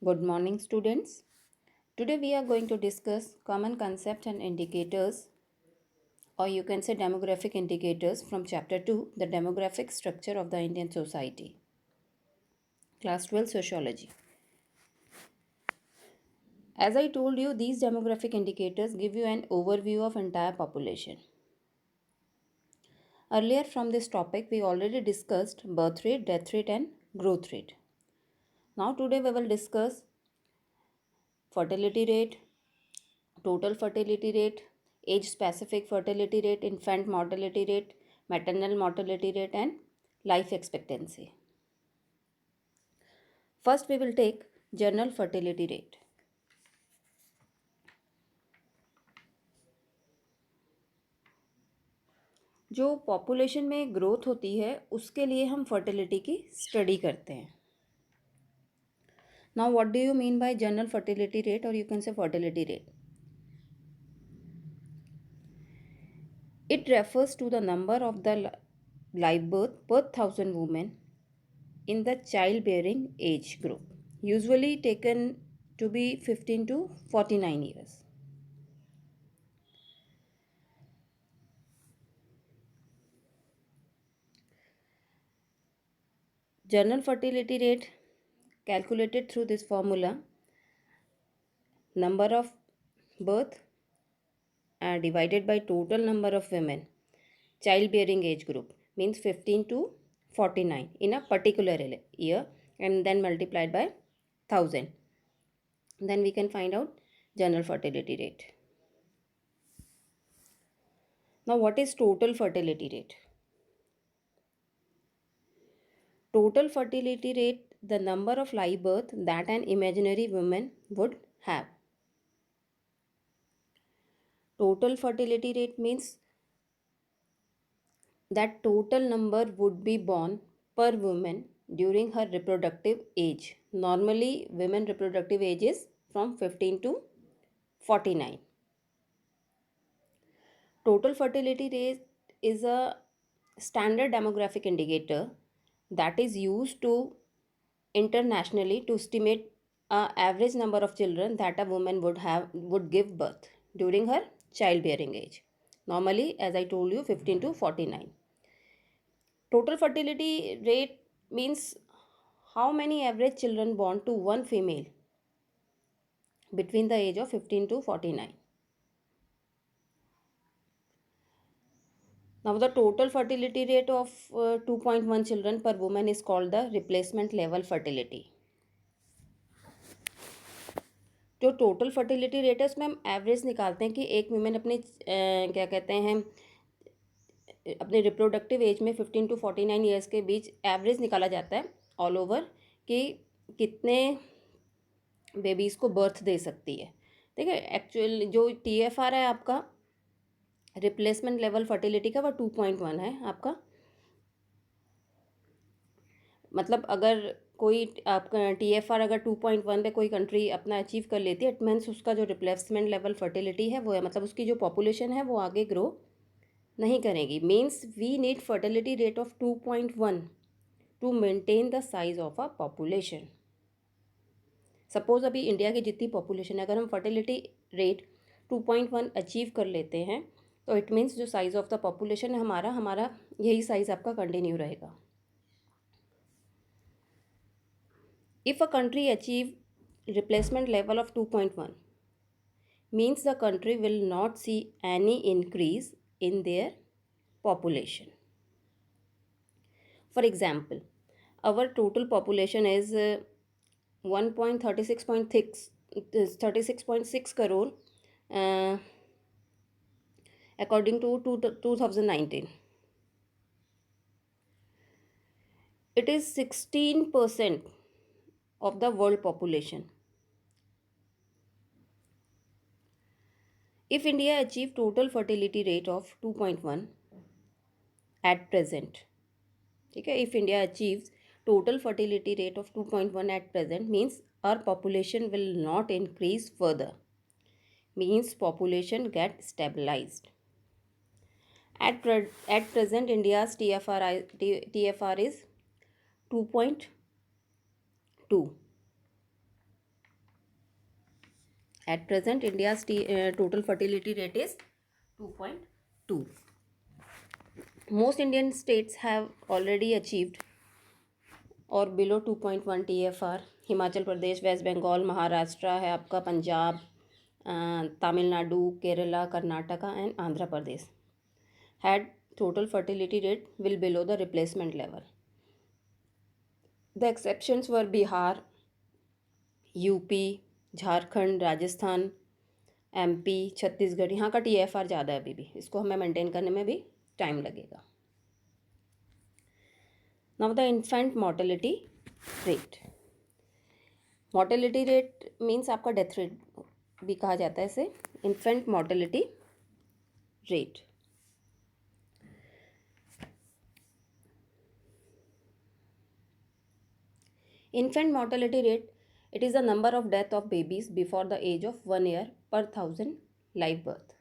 Good morning, students. Today we are going to discuss common concepts and indicators, or you can say demographic indicators from Chapter 2, the demographic structure of the Indian society. Class 12 Sociology. As I told you, these demographic indicators give you an overview of entire population. Earlier from this topic, we already discussed birth rate, death rate, and growth rate. Now today we will discuss fertility rate, total fertility rate, age specific fertility rate, infant mortality rate, maternal mortality rate, and life expectancy. First, we will take general fertility rate. जो population में growth होती है उसके लिए हम fertility की study करते हैं. Now what do you mean by general fertility rate और you can say fertility rate? It refers to the number of the live birth per thousand women in the childbearing age group, usually taken to be 15 to 49 years. General fertility rate calculated through this formula: number of birth divided by total number of women childbearing age group, means 15 to 49 in a particular year, and then multiplied by 1000. Then we can find out general fertility rate. Now what is total fertility rate? Total fertility rate, the number of live birth that an imaginary woman would have. Total fertility rate means that total number would be born per woman during her reproductive age. Normally, women reproductive age is from 15 to 49. Total fertility rate is a standard demographic indicator that is used to internationally to estimate a average number of children that a woman would give birth during her childbearing age. Normally, as I told you, 15 to 49. Total fertility rate means how many average children born to one female between the age of 15 to 49. Now the total fertility rate of 2.1 children per woman is called the replacement level fertility. जो total fertility rate है उसमें हम average निकालते हैं कि एक women अपने क्या कहते हैं अपने रिप्रोडक्टिव एज में 15 टू 49 ईयर्स के बीच एवरेज निकाला जाता है ऑल ओवर कि कितने बेबीज़ को बर्थ दे सकती है. ठीक है, एक्चुअल जो TFR है आपका रिप्लेसमेंट लेवल फर्टिलिटी का वो 2.1 है आपका. मतलब अगर कोई आपका TFR अगर 2.1 पे कोई कंट्री अपना अचीव कर लेती है, इट मीन्स उसका जो रिप्लेसमेंट लेवल फर्टिलिटी है वो है, मतलब उसकी जो पॉपुलेशन है वो आगे ग्रो नहीं करेगी. Means we need fertility rate of 2.1 to maintain the size of a population. Suppose अभी इंडिया की जितनी पॉपुलेशन है, अगर हम फर्टिलिटी रेट 2.1 अचीव कर लेते हैं तो इट मीन्स जो साइज ऑफ द पॉपुलेशन है हमारा यही साइज आपका कंटिन्यू रहेगा. If a country achieve replacement level of 2.1, means the country will not see any increase in their population. For example, our total population is 1.36.6 crore according to 2019. It is 16% of the world population. If India achieve total fertility rate of 2.1 at present, okay, if India achieves total fertility rate of 2.1 at present, means our population will not increase further, means population get stabilized. At present India's TFR is 2.2. At present, India's total fertility rate is 2.2. Most Indian states have already achieved और below 2.1 TFR. Himachal Pradesh, waste Bengal, Maharashtra है आपका, Punjab, Tamil Nadu, Kerala, Karnataka and Andhra Pradesh had total fertility rate will below the replacement level. The exceptions were Bihar, UP, Jharkhand, Rajasthan, MP, Chhattisgarh. यहाँ का TFR ज़्यादा है अभी भी, इसको हमें मेंटेन करने में भी टाइम लगेगा. Now the infant mortality rate. Mortality rate means आपका डेथ रेट भी कहा जाता है इसे. Infant mortality rate. Infant mortality rate, it is the number of death of babies before the age of 1 year per 1000 live birth.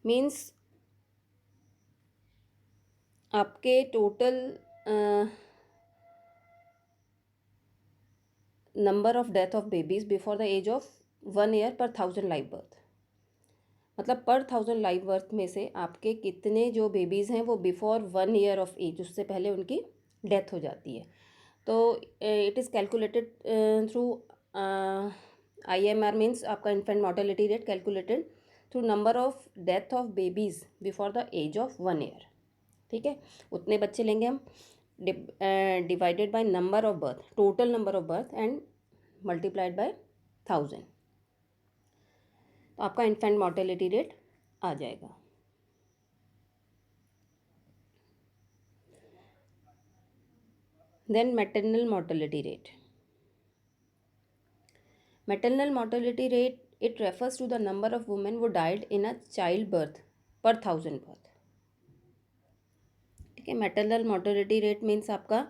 Means आपके total number of death of babies before the age of 1 year पर 1000 live birth. मतलब पर 1000 live birth में से आपके कितने जो babies हैं वो बिफोर 1 ईयर ऑफ एज, उससे पहले उनकी डेथ हो जाती है. तो it is calculated through IMR, means आपका infant mortality rate calculated through number of death of babies before the age of 1 year. ठीक है, उतने बच्चे लेंगे हम, divided by number of birth, total number of birth and multiplied by 1000. तो आपका infant mortality rate आ जाएगा. Then maternal mortality rate. Maternal mortality rate, it refers to the number of women who died in a child birth पर 1000 birth. ठीक है, maternal mortality rate means आपका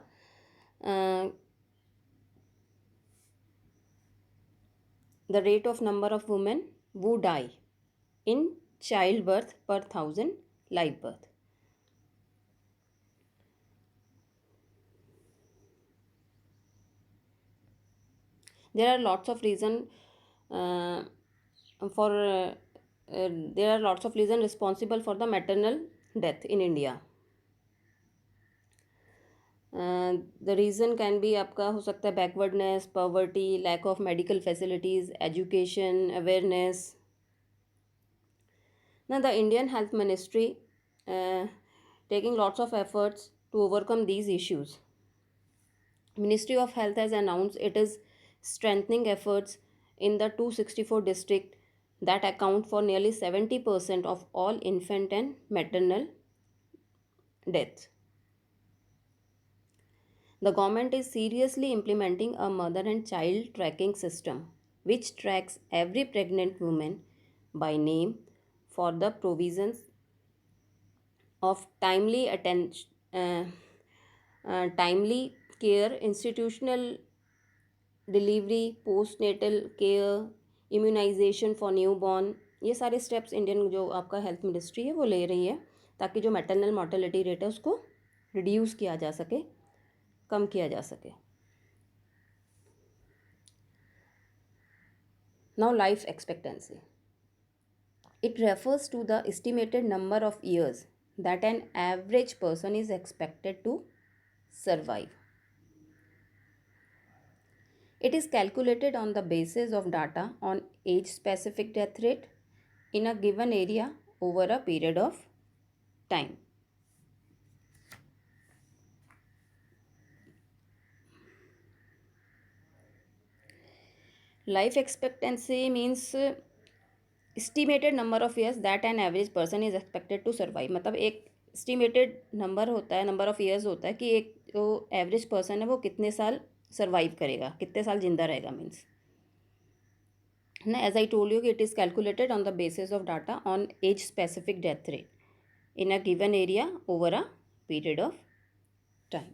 the rate of number of women वो die in child birth पर 1000 live birth. There are lots of reason there are lots of reason responsible for the maternal death in India. The reason can be आपका हो सकता है backwardness, poverty, lack of medical facilities, education, awareness. Now the Indian Health Ministry taking lots of efforts to overcome these issues. Ministry of Health has announced it is strengthening efforts in the 264 districts that account for nearly 70% of all infant and maternal deaths. The government is seriously implementing a mother and child tracking system which tracks every pregnant woman by name for the provisions of timely timely care, institutional delivery, postnatal care, immunisation for newborn. ये सारे steps Indian जो आपका health ministry है वो ले रही है ताकि जो मैटरनल मोर्टेलिटी रेट है उसको रिड्यूस किया जा सके, कम किया जा सके. Now life expectancy. It refers to the estimated number of years that an average person is expected to survive. It is calculated on the basis of data on age-specific death rate in a given area over a period of time. Life expectancy means estimated number of years that an average person is expected to survive. मतलब एक estimated number होता है, number of years होता है कि एक जो average person है वो कितने साल सर्वाइव करेगा, कितने साल जिंदा रहेगा. मीन्स ना, एज आई टोल्ड यू कि it is calculated on the basis of data on age specific death rate in a given area over a period of time.